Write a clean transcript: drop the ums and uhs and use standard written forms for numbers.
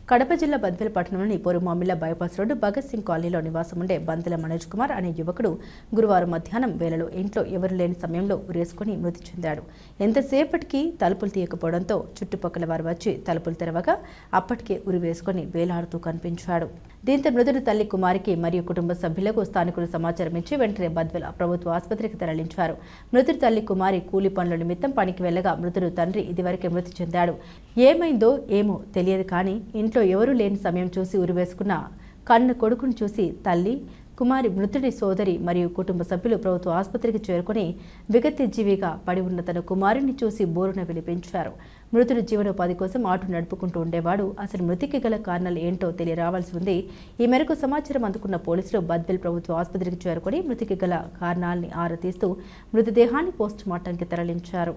కడప జిల్లా బద్వేల్ పట్టణంలోని పొరుమామిళ్ల bypass road Bhagat Singh కాలనీలో నివాసం ఉండే బందెల మనోజ్ కుమార్ అనే యువకుడు గురువారం మధ్యాహ్నం వేళలో ఇంట్లో ఎవరు లేని సమయంలో ఉరేసుకుని మృతి చెందాడు. ఎంతసేపటికి తలుపులు తీయకపోవడంతో చుట్టుపక్కల వారు వచ్చి తలుపులు తెరవగా అప్పటికే ఉరివేసుకుని వేలాడుతూ కనిపించాడు. దీంతో మృతుడి తల్లి కుమారికి మరియు కుటుంబ సభ్యులకు స్థానికులు సమాచారం ఇచ్చి వెంటనే బద్వేల్ ప్రభుత్వ ఆసుపత్రికి తరలించారు. మృతుడి తల్లి కుమారి కూలి పనుల నిమిత్తం పనికి వెళ్లగా మృతుడు తండ్రి ఇదివరకే మృతి చెందాడు. ఏమైందో ఏమో తెలియదు కానీ ఇంట్లో ఎవరూ లేని సమయం చూసి ఉరివేసుకున్న కన్న కొడుకును చూసి తల్లి, కుమారి, మృతుడి సోదరి మరియు కుటుంబ సభ్యులు ప్రభుత్వ ఆసుపత్రికి చేరుకుని విగత్యజీవిగా పడి ఉన్న తన కుమారుని చూసి బోరున విలిపించారు. మృతుడి జీవనోపాధి కోసం ఆటో నడుపుకుంటూ ఉండేవాడు. అసలు మృతికి గల కారణాలు ఏంటో తెలియరావాల్సి ఉంది. ఈ మేరకు సమాచారం అందుకున్న పోలీసులు బద్వేల్ ప్రభుత్వ ఆసుపత్రికి చేరుకుని మృతికి గల కారణాలని ఆరా తీస్తూ మృతదేహాన్ని పోస్టుమార్టంకి తరలించారు.